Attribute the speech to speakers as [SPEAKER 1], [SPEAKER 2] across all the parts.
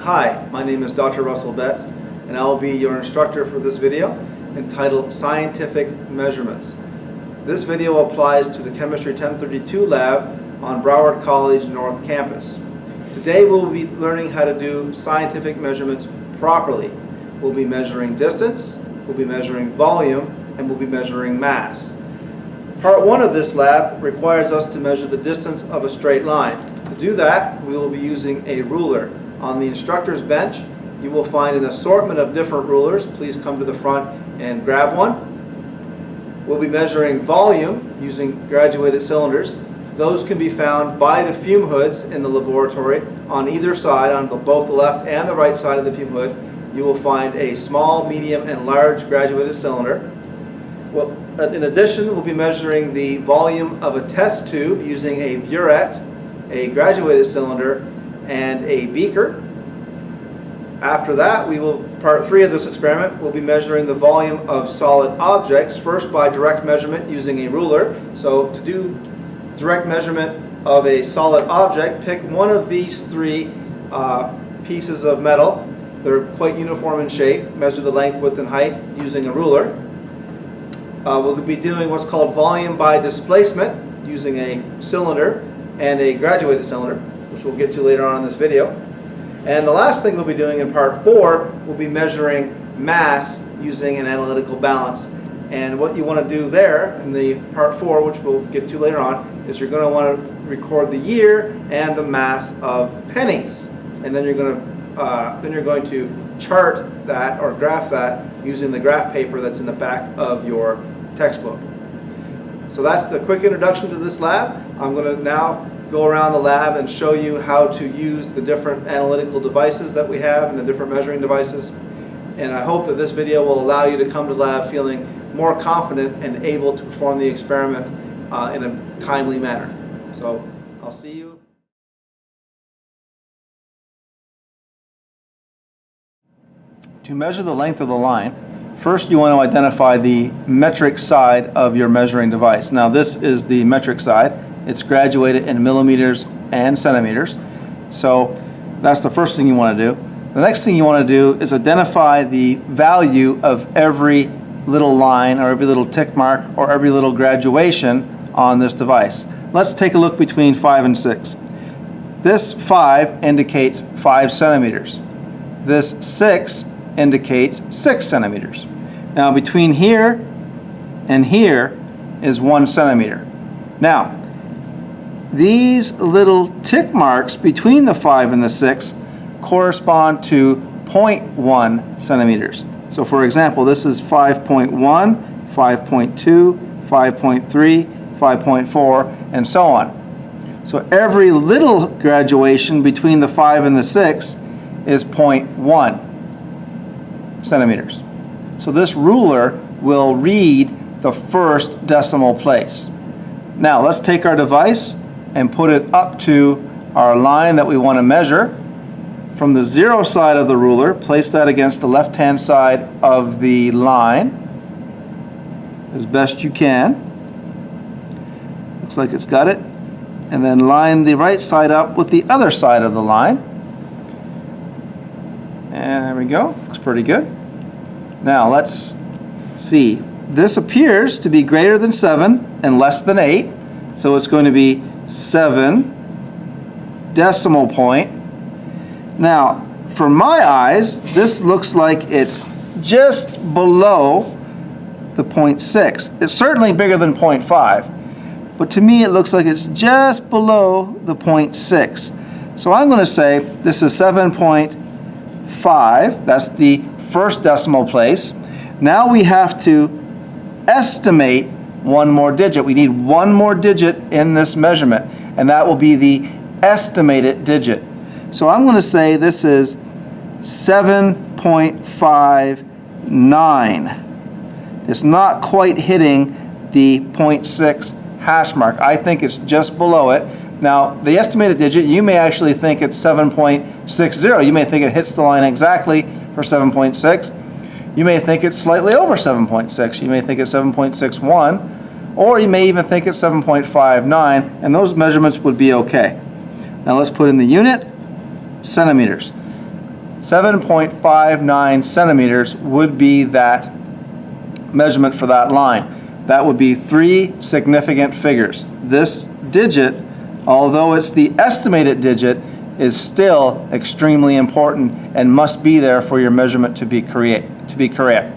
[SPEAKER 1] Hi, my name is Dr. Russell Betts, and I will be your instructor for this video entitled Scientific Measurements. This video applies to the Chemistry 1032 lab on Broward College North Campus. Today we'll be learning how to do scientific measurements properly. We'll be measuring distance, we'll be measuring volume, and we'll be measuring mass. Part 1 of this lab requires us to measure the distance of a straight line. To do that, we will be using a ruler. On the instructor's bench, you will find an assortment of different rulers. Please come to the front and grab one. We'll be measuring volume using graduated cylinders. Those can be found by the fume hoods in the laboratory. On either side, on both the left and the right side of the fume hood, you will find a small, medium, and large graduated cylinder. Well, in addition, we'll be measuring the volume of a test tube using a Buret, a graduated cylinder, and a beaker. After that, part 3 of this experiment, we'll be measuring the volume of solid objects, first by direct measurement using a ruler. So to do direct measurement of a solid object, pick one of these 3 pieces of metal. They're quite uniform in shape. Measure the length, width, and height using a ruler. We'll be doing what's called volume by displacement using a cylinder and a graduated cylinder, which we'll get to later on in this video. And the last thing we'll be doing in part 4, we'll be measuring mass using an analytical balance. And what you want to do there in the part 4, which we'll get to later on, is you're going to want to record the year and the mass of pennies. And then you're going to chart that or graph that using the graph paper that's in the back of your textbook. So that's the quick introduction to this lab. I'm going to now go around the lab and show you how to use the different analytical devices that we have and the different measuring devices. And I hope that this video will allow you to come to lab feeling more confident and able to perform the experiment in a timely manner. So I'll see you. To measure the length of the line, first you want to identify the metric side of your measuring device. Now this is the metric side. It's graduated in millimeters and centimeters. So that's the first thing you want to do. The next thing you want to do is identify the value of every little line or every little tick mark or every little graduation on this device. Let's take a look between 5 and 6. This 5 indicates 5 centimeters. This 6 indicates 6 centimeters. Now between here and here is 1 centimeter. Now these little tick marks between the 5 and the 6 correspond to 0.1 centimeters. So for example, this is 5.1, 5.2, 5.3, 5.4, and so on. So every little graduation between the 5 and the 6 is 0.1 centimeters. So this ruler will read the first decimal place. Now let's take our device and put it up to our line that we want to measure. From the 0 side of the ruler, place that against the left-hand side of the line as best you can. Looks like it's got it. And then line the right side up with the other side of the line. And there we go. Looks pretty good. Now let's see. This appears to be greater than 7 and less than 8. So it's going to be 7 decimal point. Now, for my eyes, this looks like it's just below the 0.6. It's certainly bigger than 0.5, but to me it looks like it's just below the 0.6. So I'm going to say this is 7.5. That's the first decimal place. Now we have to estimate one more digit. We need one more digit in this measurement, and that will be the estimated digit. So I'm going to say this is 7.59. It's not quite hitting the 0.6 hash mark. I think it's just below it. Now, the estimated digit, you may actually think it's 7.60. You may think it hits the line exactly for 7.6. You may think it's slightly over 7.6. You may think it's 7.61. Or you may even think it's 7.59, and those measurements would be okay. Now let's put in the unit, centimeters. 7.59 centimeters would be that measurement for that line. That would be 3 significant figures. This digit, although it's the estimated digit, is still extremely important and must be there for your measurement to be correct.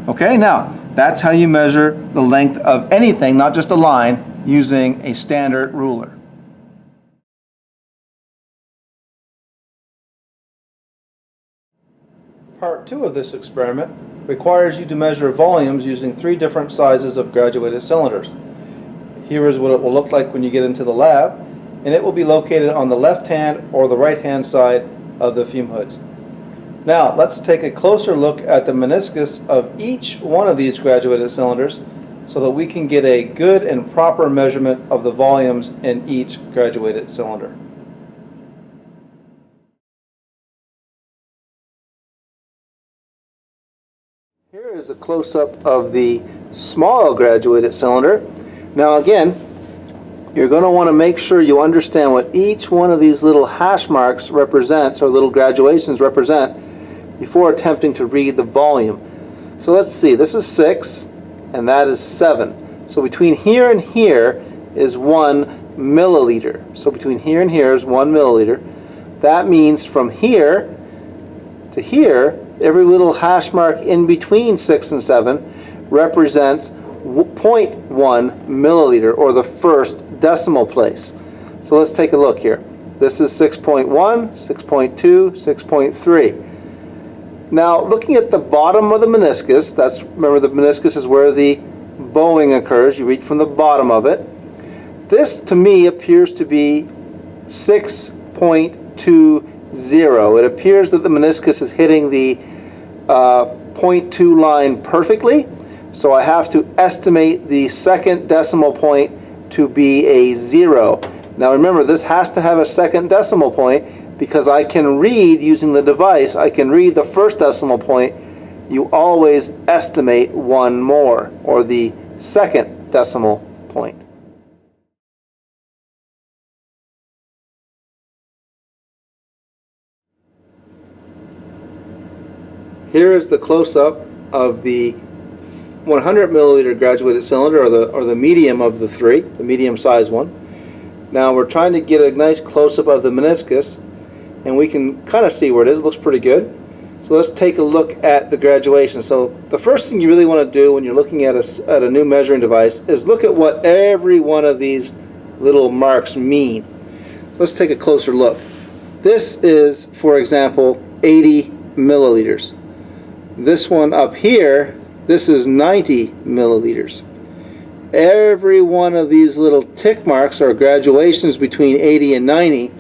[SPEAKER 1] Okay, now that's how you measure the length of anything, not just a line, using a standard ruler. Part 2 of this experiment requires you to measure volumes using 3 different sizes of graduated cylinders. Here is what it will look like when you get into the lab, and it will be located on the left hand or the right hand side of the fume hoods. Now let's take a closer look at the meniscus of each one of these graduated cylinders so that we can get a good and proper measurement of the volumes in each graduated cylinder. Here is a close-up of the small graduated cylinder. Now again, you're going to want to make sure you understand what each one of these little hash marks represents, or little graduations represent, before attempting to read the volume. So let's see, this is 6 and that is 7. So between here and here is 1 milliliter. So between here and here is 1 milliliter. That means from here to here, every little hash mark in between 6 and 7 represents 0.1 milliliter, or the first decimal place. So let's take a look here. This is 6.1, 6.2, 6.3. Now looking at the bottom of the meniscus, remember the meniscus is where the bowing occurs. You read from the bottom of it. This to me appears to be 6.20. It appears that the meniscus is hitting the 0.2 line perfectly, so I have to estimate the second decimal point to be a 0. Now remember, this has to have a second decimal point because I can read, using the device, I can read the first decimal point. You always estimate one more, or the second decimal point. Here is the close-up of the 100 milliliter graduated cylinder, or the medium of the 3, the medium size one. Now we're trying to get a nice close-up of the meniscus, and we can kind of see where it is. It looks pretty good. So let's take a look at the graduation. So the first thing you really want to do when you're looking at a new measuring device is look at what every one of these little marks mean. Let's take a closer look. This is, for example, 80 milliliters. This one up here, this is 90 milliliters. Every one of these little tick marks, or graduations between 80 and 90,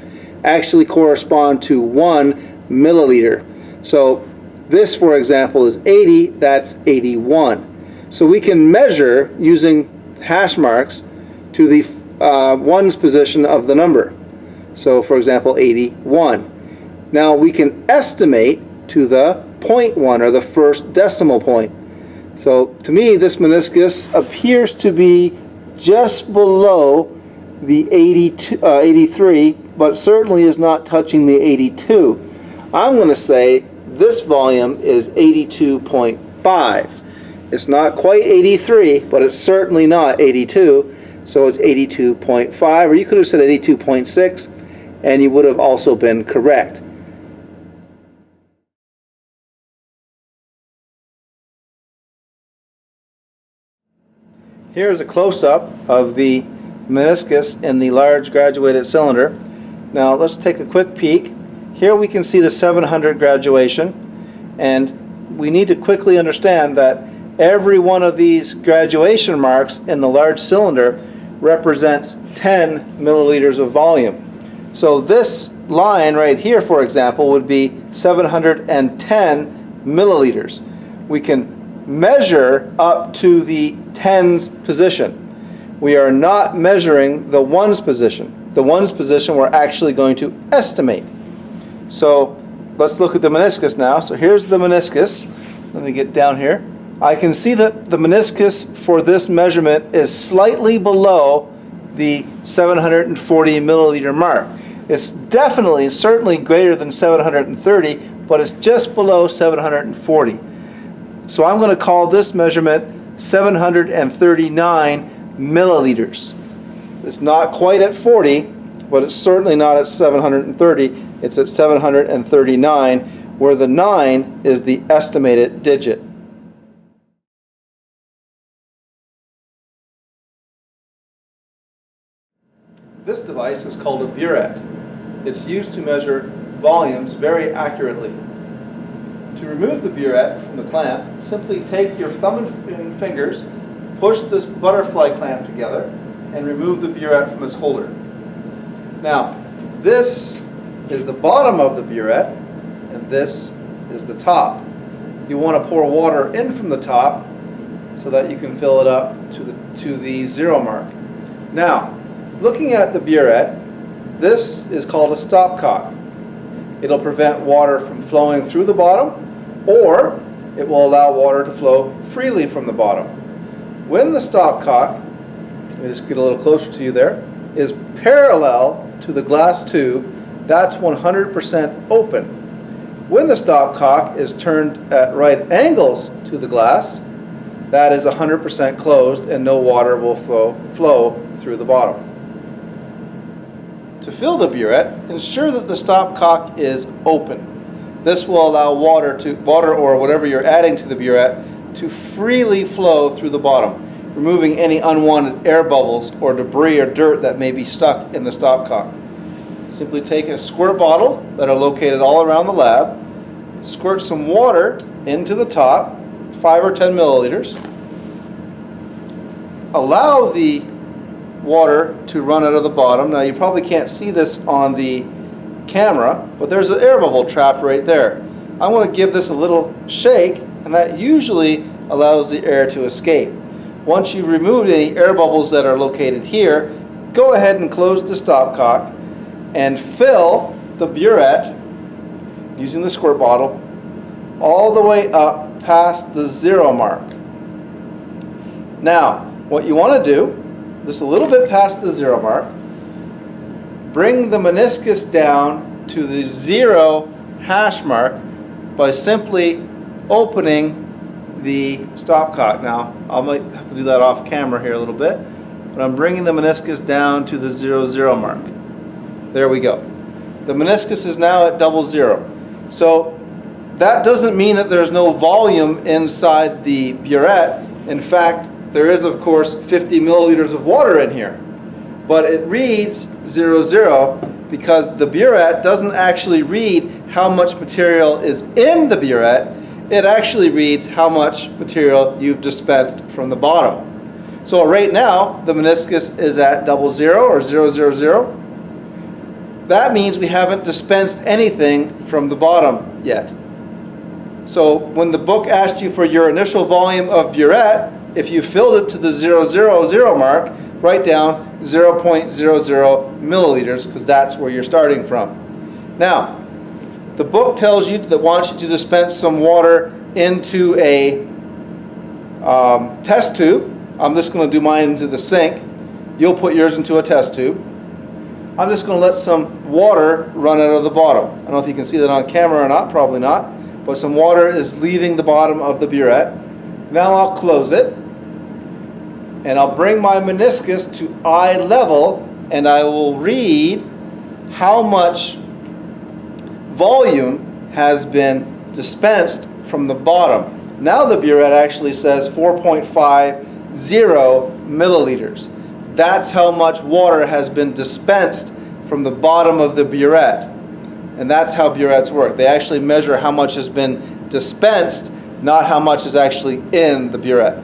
[SPEAKER 1] actually correspond to 1 milliliter. So this, for example, is 80, that's 81. So we can measure using hash marks to the ones position of the number. So for example, 81. Now we can estimate to the 0.1, or the first decimal point. So to me, this meniscus appears to be just below the 83, but certainly is not touching the 82. I'm going to say this volume is 82.5. It's not quite 83, but it's certainly not 82, so it's 82.5, or you could have said 82.6, and you would have also been correct. Here is a close-up of the meniscus in the large graduated cylinder. Now let's take a quick peek. Here we can see the 700 graduation, and we need to quickly understand that every one of these graduation marks in the large cylinder represents 10 milliliters of volume. So this line right here, for example, would be 710 milliliters. We can measure up to the tens position. We are not measuring the ones position. The ones position we're actually going to estimate. So let's look at the meniscus now. So here's the meniscus. Let me get down here. I can see that the meniscus for this measurement is slightly below the 740 milliliter mark. It's definitely, certainly greater than 730, but it's just below 740. So I'm going to call this measurement 739 milliliters. It's not quite at 40, but it's certainly not at 730. It's at 739, where the 9 is the estimated digit. This device is called a Buret. It's used to measure volumes very accurately. To remove the Buret from the clamp, simply take your thumb and fingers, push this butterfly clamp together, and remove the Buret from its holder. Now, this is the bottom of the Buret, and this is the top. You want to pour water in from the top so that you can fill it up to the 0 mark. Now, looking at the Buret, this is called a stopcock. It'll prevent water from flowing through the bottom, or it will allow water to flow freely from the bottom. When the stopcock, let me just get a little closer to you there, is parallel to the glass tube, that's 100% open. When the stopcock is turned at right angles to the glass, that is 100% closed and no water will flow through the bottom. To fill the Buret, ensure that the stopcock is open. This will allow water or whatever you're adding to the Buret to freely flow through the bottom, removing any unwanted air bubbles or debris or dirt that may be stuck in the stopcock. Simply take a squirt bottle that are located all around the lab, squirt some water into the top, 5 or 10 milliliters. Allow the water to run out of the bottom. Now you probably can't see this on the camera, but there's an air bubble trapped right there. I want to give this a little shake, and that usually allows the air to escape. Once you remove any air bubbles that are located here, go ahead and close the stopcock and fill the Buret using the squirt bottle all the way up past the 0 mark. Now, what you want to do, just a little bit past the 0 mark, bring the meniscus down to the 0 hash mark by simply opening the stopcock. Now, I might have to do that off camera here a little bit, but I'm bringing the meniscus down to the 0 mark. There we go. The meniscus is now at 00. So that doesn't mean that there's no volume inside the Buret. In fact, there is, of course, 50 milliliters of water in here. But it reads 00 because the Buret doesn't actually read how much material is in the Buret. It actually reads how much material you've dispensed from the bottom. So right now, the meniscus is at 00 or 000. That means we haven't dispensed anything from the bottom yet. So when the book asked you for your initial volume of Buret, if you filled it to the 000 mark, write down 0.00 milliliters, because that's where you're starting from. Now, the book tells you that wants you to dispense some water into a test tube. I'm just going to do mine into the sink. You'll put yours into a test tube. I'm just going to let some water run out of the bottom. I don't know if you can see that on camera or not, probably not, but some water is leaving the bottom of the Buret. Now I'll close it, and I'll bring my meniscus to eye level, and I will read how much volume has been dispensed from the bottom. Now the Buret actually says 4.50 milliliters. That's how much water has been dispensed from the bottom of the Buret. And that's how Burets work. They actually measure how much has been dispensed, not how much is actually in the Buret.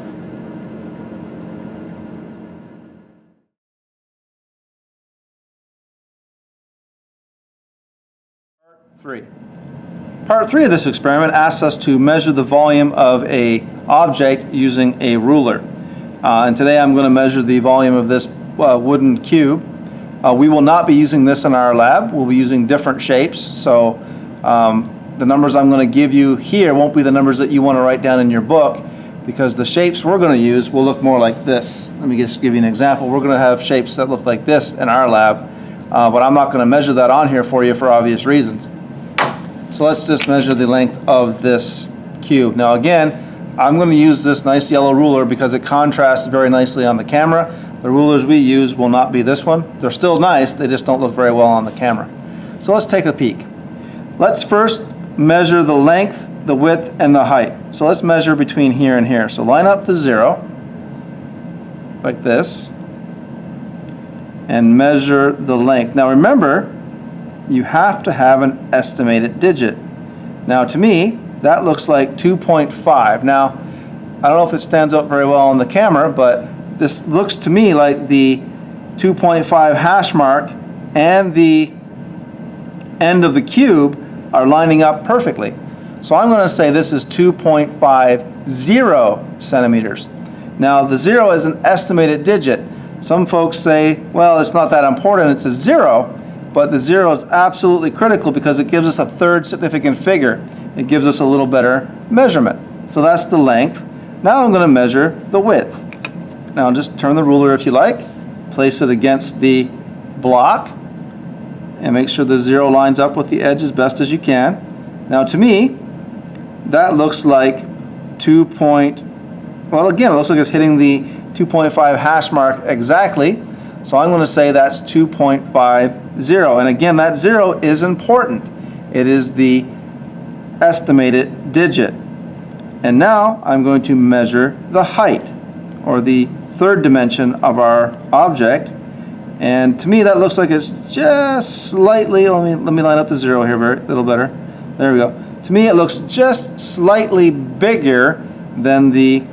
[SPEAKER 1] Part 3 of this experiment asks us to measure the volume of an object using a ruler. And today I'm going to measure the volume of this wooden cube. We will not be using this in our lab. We'll be using different shapes. So the numbers I'm going to give you here won't be the numbers that you want to write down in your book, because the shapes we're going to use will look more like this. Let me just give you an example. We're going to have shapes that look like this in our lab, but I'm not going to measure that on here for you for obvious reasons. So let's just measure the length of this cube. Now again, I'm going to use this nice yellow ruler because it contrasts very nicely on the camera. The rulers we use will not be this one. They're still nice, they just don't look very well on the camera. So let's take a peek. Let's first measure the length, the width, and the height. So let's measure between here and here. So line up the 0, like this, and measure the length. Now remember, you have to have an estimated digit. Now to me, that looks like 2.5. Now, I don't know if it stands out very well on the camera, but this looks to me like the 2.5 hash mark and the end of the cube are lining up perfectly. So I'm going to say this is 2.50 centimeters. Now the 0 is an estimated digit. Some folks say, well, it's not that important, it's a 0, but the 0 is absolutely critical because it gives us a third significant figure. It gives us a little better measurement. So that's the length. Now I'm going to measure the width. Now just turn the ruler if you like, place it against the block, and make sure the 0 lines up with the edge as best as you can. Now to me, that looks like well again, it looks like it's hitting the 2.5 hash mark exactly. So I'm going to say that's 2.50. And again, that 0 is important. It is the estimated digit. And now I'm going to measure the height, or the third dimension of our object. And to me that looks like it's just slightly, let me line up the 0 here a little better. There we go. To me it looks just slightly bigger than the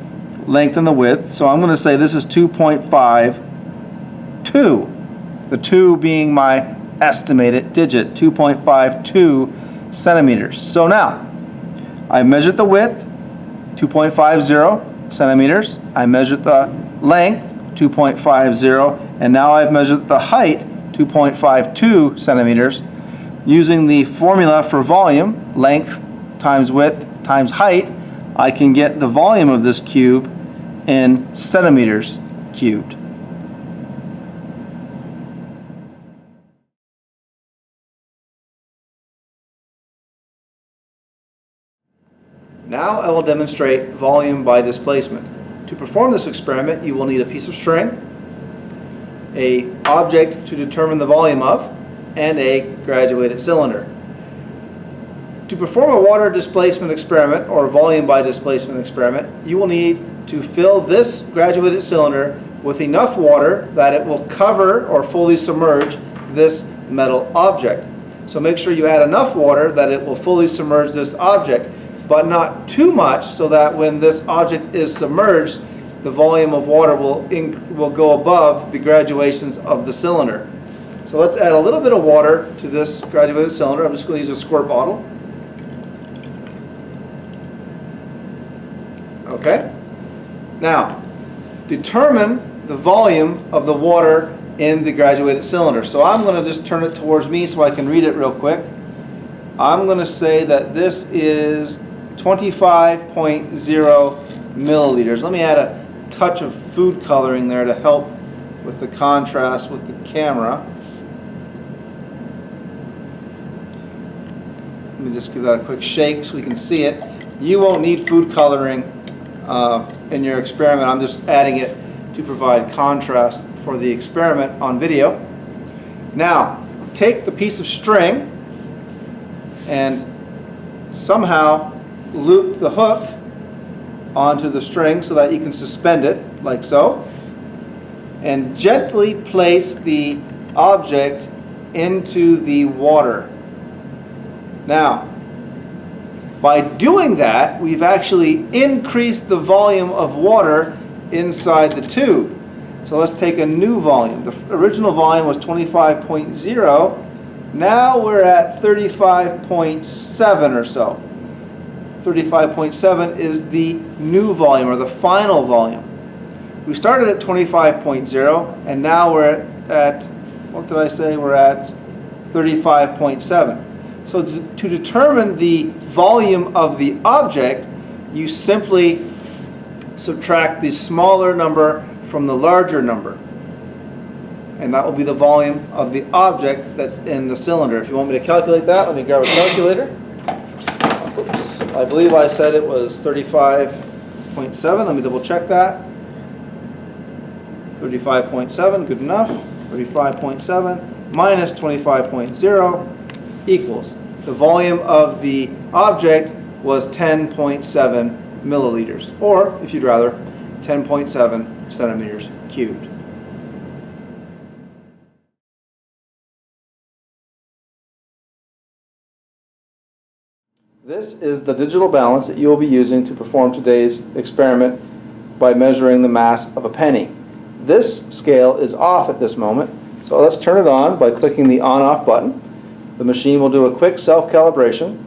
[SPEAKER 1] length and the width. So I'm going to say this is 2.52. The 2 being my estimated digit, 2.52 centimeters. So now I measured the width, 2.50 centimeters. I measured the length, 2.50, and now I've measured the height, 2.52 centimeters. Using the formula for volume, length times width times height, I can get the volume of this cube in centimeters cubed. Now I will demonstrate volume by displacement. To perform this experiment, you will need a piece of string, an object to determine the volume of, and a graduated cylinder. To perform a water displacement experiment, or volume by displacement experiment, you will need to fill this graduated cylinder with enough water that it will cover or fully submerge this metal object. So make sure you add enough water that it will fully submerge this object, but not too much so that when this object is submerged, the volume of water will go above the graduations of the cylinder. So let's add a little bit of water to this graduated cylinder. I'm just going to use a squirt bottle. Okay. Now, determine the volume of the water in the graduated cylinder. So I'm going to just turn it towards me so I can read it real quick. I'm going to say that this is 25.0 milliliters. Let me add a touch of food coloring there to help with the contrast with the camera. Let me just give that a quick shake so we can see it. You won't need food coloring in your experiment. I'm just adding it to provide contrast for the experiment on video. Now, take the piece of string and somehow loop the hook onto the string so that you can suspend it, like so, and gently place the object into the water. Now, by doing that, we've actually increased the volume of water inside the tube. So let's take a new volume. The original volume was 25.0. Now we're at 35.7 or so. 35.7 is the new volume, or the final volume. We started at 25.0 and now we're at, what did I say? We're at 35.7. So to determine the volume of the object, you simply subtract the smaller number from the larger number. and that will be the volume of the object that's in the cylinder. If you want me to calculate that, let me grab a calculator. Oops. I believe I said it was 35.7. Let me double check that. 35.7, good enough. 35.7 minus 25.0 equals, the volume of the object was 10.7 milliliters, or if you'd rather, 10.7 centimeters cubed. This is the digital balance that you will be using to perform today's experiment by measuring the mass of a penny. This scale is off at this moment, so let's turn it on by clicking the on-off button. The machine will do a quick self-calibration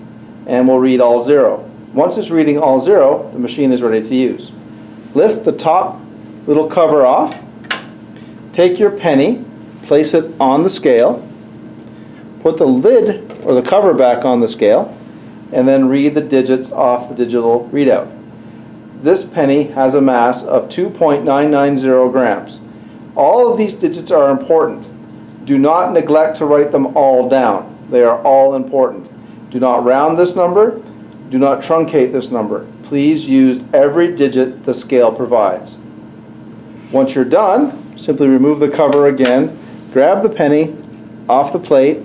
[SPEAKER 1] and will read all zero. Once it's reading all zero, the machine is ready to use. Lift the top little cover off, take your penny, place it on the scale, put the lid or the cover back on the scale, and then read the digits off the digital readout. This penny has a mass of 2.990 grams. All of these digits are important. Do not neglect to write them all down. They are all important. Do not round this number. Do not truncate this number. Please use every digit the scale provides. Once you're done, simply remove the cover again, grab the penny off the plate,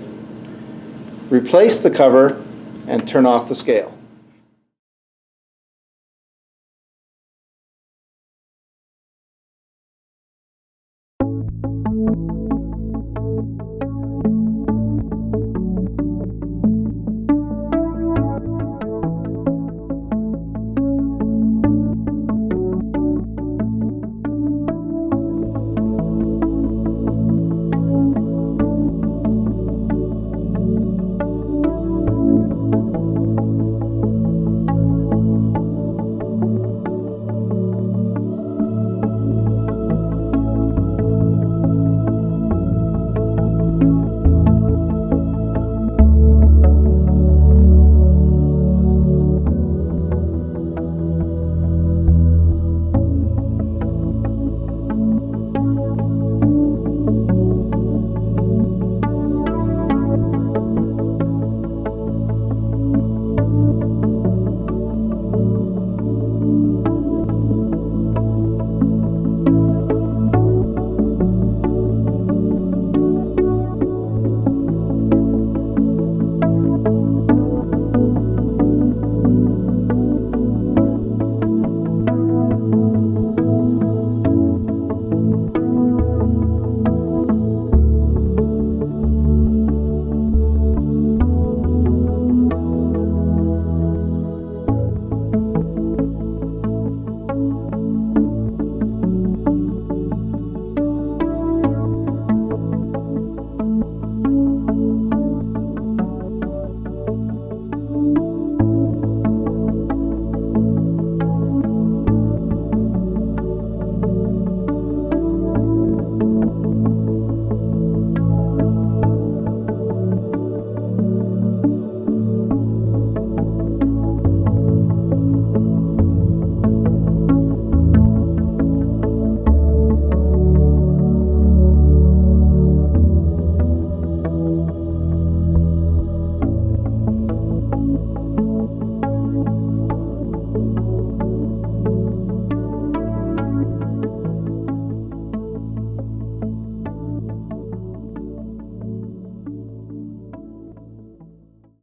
[SPEAKER 1] replace the cover, and turn off the scale.